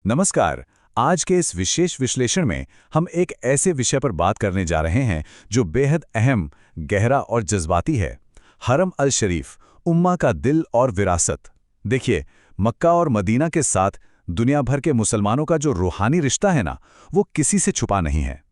नमस्कार। आज के इस विशेष विश्लेषण में हम एक ऐसे विषय पर बात करने जा रहे हैं जो बेहद अहम, गहरा और जज्बाती है। हरम अल शरीफ, उम्मा का दिल और विरासत। देखिए, मक्का और मदीना के साथ दुनिया भर के मुसलमानों का जो रूहानी रिश्ता है ना, वो किसी से छुपा नहीं है।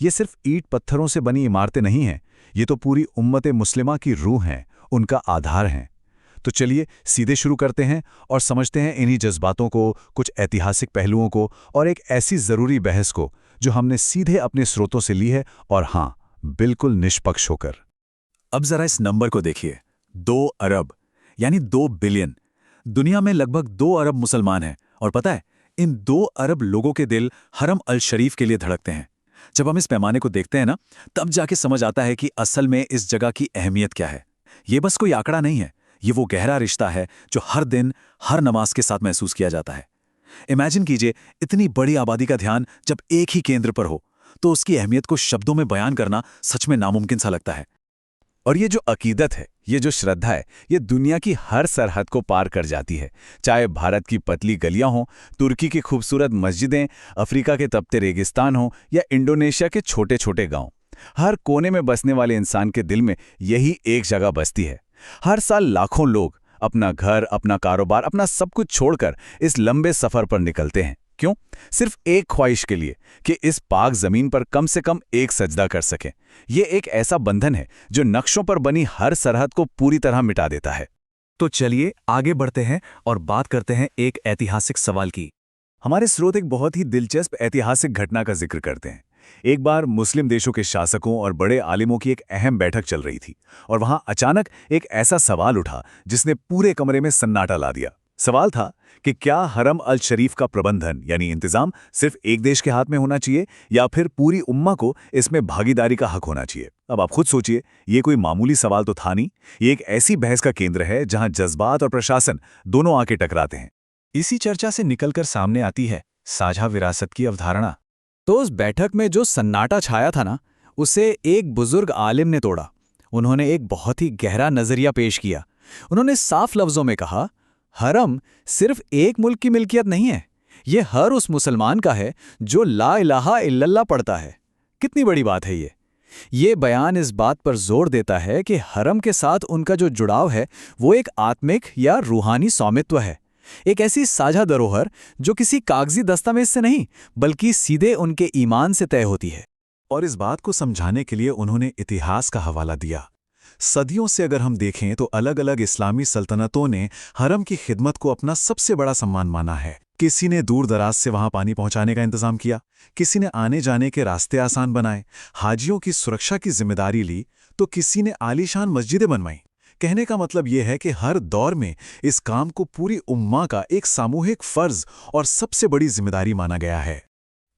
ये सिर्फ ईंट पत्थरों से बनी इमारतें नहीं हैं, ये तो पूरी उम्मत मुस्लिमा की रूह हैं, उनका आधार हैं। तो चलिए सीधे शुरू करते हैं और समझते हैं इन्हीं जज्बातों को, कुछ ऐतिहासिक पहलुओं को और एक ऐसी ज़रूरी बहस को जो हमने सीधे अपने स्रोतों से ली है, और हाँ, बिल्कुल निष्पक्ष होकर। अब जरा इस नंबर को देखिए, 2 अरब यानी 2 बिलियन। दुनिया में लगभग 2 अरब मुसलमान हैं और पता है, इन 2 अरब लोगों के दिल हरम अल शरीफ के लिए धड़कते हैं। जब हम इस पैमाने को देखते हैं ना, तब जाके समझ आता है कि असल में इस जगह की अहमियत क्या है। ये बस कोई आंकड़ा नहीं है, ये वो गहरा रिश्ता है जो हर दिन, हर नमाज के साथ महसूस किया जाता है। इमेजिन कीजिए, इतनी बड़ी आबादी का ध्यान जब एक ही केंद्र पर हो, तो उसकी अहमियत को शब्दों में बयान करना सच में नामुमकिन सा लगता है। और ये जो अकीदत है, ये जो श्रद्धा है, ये दुनिया की हर सरहद को पार कर जाती है। चाहे भारत की पतली गलियां हों, तुर्की की खूबसूरत मस्जिदें, अफ्रीका के तपते रेगिस्तान हों या इंडोनेशिया के छोटे छोटे गांव, हर कोने में बसने वाले इंसान के दिल में यही एक जगह बसती है। हर साल लाखों लोग अपना घर, अपना कारोबार, अपना सब कुछ छोड़कर इस लंबे सफर पर निकलते हैं। क्यों? सिर्फ एक ख्वाहिश के लिए कि इस पाक जमीन पर कम से कम एक सजदा कर सकें। ये एक ऐसा बंधन है जो नक्शों पर बनी हर सरहद को पूरी तरह मिटा देता है। तो चलिए आगे बढ़ते हैं और बात करते हैं एक ऐतिहासिक सवाल की। हमारे स्रोत एक बहुत ही दिलचस्प ऐतिहासिक घटना का जिक्र करते हैं। एक बार मुस्लिम देशों के शासकों और बड़े आलिमों की एक अहम बैठक चल रही थी, और वहां अचानक एक ऐसा सवाल उठा जिसने पूरे कमरे में सन्नाटा ला दिया। सवाल था कि क्या हरम अल शरीफ का प्रबंधन यानी इंतजाम सिर्फ एक देश के हाथ में होना चाहिए या फिर पूरी उम्मा को इसमें भागीदारी का हक होना चाहिए। अब आप खुद सोचिए, ये कोई मामूली सवाल तो था नहीं। ये एक ऐसी बहस का केंद्र है जहां जज्बात और प्रशासन दोनों आके टकराते हैं। इसी चर्चा से निकलकर सामने आती है साझा विरासत की अवधारणा। तो उस बैठक में जो सन्नाटा छाया था ना, उसे एक बुजुर्ग आलिम ने तोड़ा। उन्होंने एक बहुत ही गहरा नजरिया पेश किया। उन्होंने साफ लफ्जों में कहा, हरम सिर्फ एक मुल्क की मिल्कियत नहीं है, ये हर उस मुसलमान का है जो ला इलाहा इल्लल्लाह पढ़ता है। कितनी बड़ी बात है ये। ये बयान इस बात पर जोर देता है कि हरम के साथ उनका जो जुड़ाव है वो एक आत्मिक या रूहानी स्वामित्व है, एक ऐसी साझा धरोहर जो किसी कागजी दस्तावेज से नहीं बल्कि सीधे उनके ईमान से तय होती है। और इस बात को समझाने के लिए उन्होंने इतिहास का हवाला दिया। सदियों से अगर हम देखें तो अलग अलग इस्लामी सल्तनतों ने हरम की खिदमत को अपना सबसे बड़ा सम्मान माना है। किसी ने दूर दराज से वहां पानी पहुंचाने का इंतजाम किया, किसी ने आने जाने के रास्ते आसान बनाए, हाजियों की सुरक्षा की जिम्मेदारी ली, तो किसी ने आलीशान मस्जिदें बनवाई। कहने का मतलब यह है कि हर दौर में इस काम को पूरी उम्मा का एक सामूहिक फर्ज और सबसे बड़ी जिम्मेदारी माना गया है।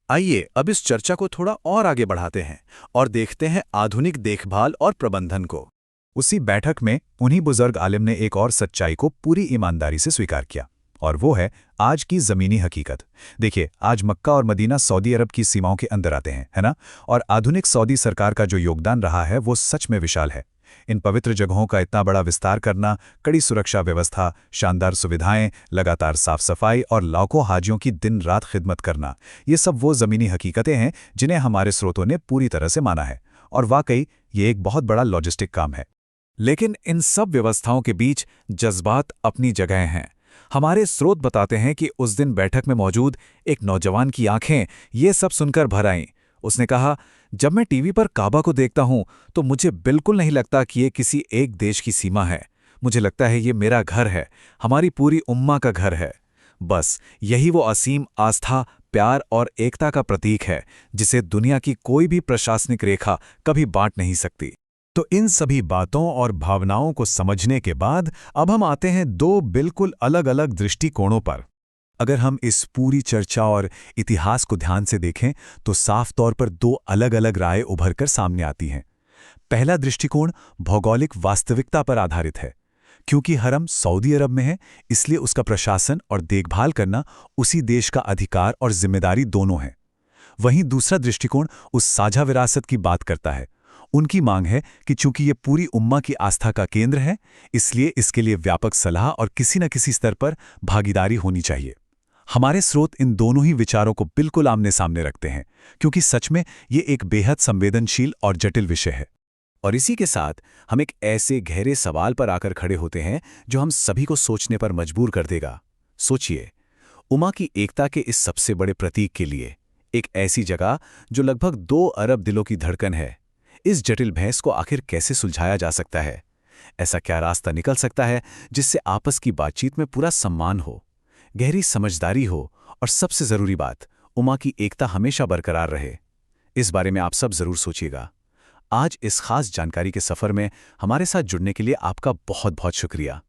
आइए अब इस चर्चा को थोड़ा और आगे बढ़ाते हैं और देखते हैं आधुनिक देखभाल और प्रबंधन को। उसी बैठक में उन्हीं बुजुर्ग आलिम ने एक और सच्चाई को पूरी ईमानदारी से स्वीकार किया, और वो है आज की ज़मीनी हकीकत। देखिए, आज मक्का और मदीना सऊदी अरब की सीमाओं के अंदर आते हैं, है ना? और आधुनिक सऊदी सरकार का जो योगदान रहा है वो सच में विशाल है। इन पवित्र जगहों का इतना बड़ा विस्तार करना, कड़ी सुरक्षा व्यवस्था, शानदार सुविधाएं, लगातार साफ सफाई और लाखों हाजियों की दिन रात खिदमत करना, ये सब वो ज़मीनी हकीकतें हैं जिन्हें हमारे स्रोतों ने पूरी तरह से माना है। और वाकई ये एक बहुत बड़ा लॉजिस्टिक काम है। लेकिन इन सब व्यवस्थाओं के बीच जज्बात अपनी जगह हैं। हमारे स्रोत बताते हैं कि उस दिन बैठक में मौजूद एक नौजवान की आंखें ये सब सुनकर भर आईं। उसने कहा, जब मैं टीवी पर काबा को देखता हूं तो मुझे बिल्कुल नहीं लगता कि ये किसी एक देश की सीमा है। मुझे लगता है ये मेरा घर है, हमारी पूरी उम्मा का घर है। बस यही वो असीम आस्था, प्यार और एकता का प्रतीक है जिसे दुनिया की कोई भी प्रशासनिक रेखा कभी बांट नहीं सकती। तो इन सभी बातों और भावनाओं को समझने के बाद अब हम आते हैं दो बिल्कुल अलग अलग दृष्टिकोणों पर। अगर हम इस पूरी चर्चा और इतिहास को ध्यान से देखें तो साफ तौर पर दो अलग अलग राय उभर कर सामने आती हैं। पहला दृष्टिकोण भौगोलिक वास्तविकता पर आधारित है। क्योंकि हरम सऊदी अरब में है, इसलिए उसका प्रशासन और देखभाल करना उसी देश का अधिकार और जिम्मेदारी दोनों है। वहीं दूसरा दृष्टिकोण उस साझा विरासत की बात करता है। उनकी मांग है कि चूंकि ये पूरी उम्मा की आस्था का केंद्र है, इसलिए इसके लिए व्यापक सलाह और किसी न किसी स्तर पर भागीदारी होनी चाहिए। हमारे स्रोत इन दोनों ही विचारों को बिल्कुल आमने सामने रखते हैं, क्योंकि सच में ये एक बेहद संवेदनशील और जटिल विषय है। और इसी के साथ हम एक ऐसे गहरे सवाल पर आकर खड़े होते हैं जो हम सभी को सोचने पर मजबूर कर देगा। सोचिए, उमा की एकता के इस सबसे बड़े प्रतीक के लिए एक ऐसी जगह जो लगभग 2 अरब दिलों की धड़कन है, इस जटिल बहस को आखिर कैसे सुलझाया जा सकता है? ऐसा क्या रास्ता निकल सकता है जिससे आपस की बातचीत में पूरा सम्मान हो, गहरी समझदारी हो और सबसे जरूरी बात, उमा की एकता हमेशा बरकरार रहे? इस बारे में आप सब जरूर सोचिएगा। आज इस खास जानकारी के सफर में हमारे साथ जुड़ने के लिए आपका बहुत बहुत शुक्रिया।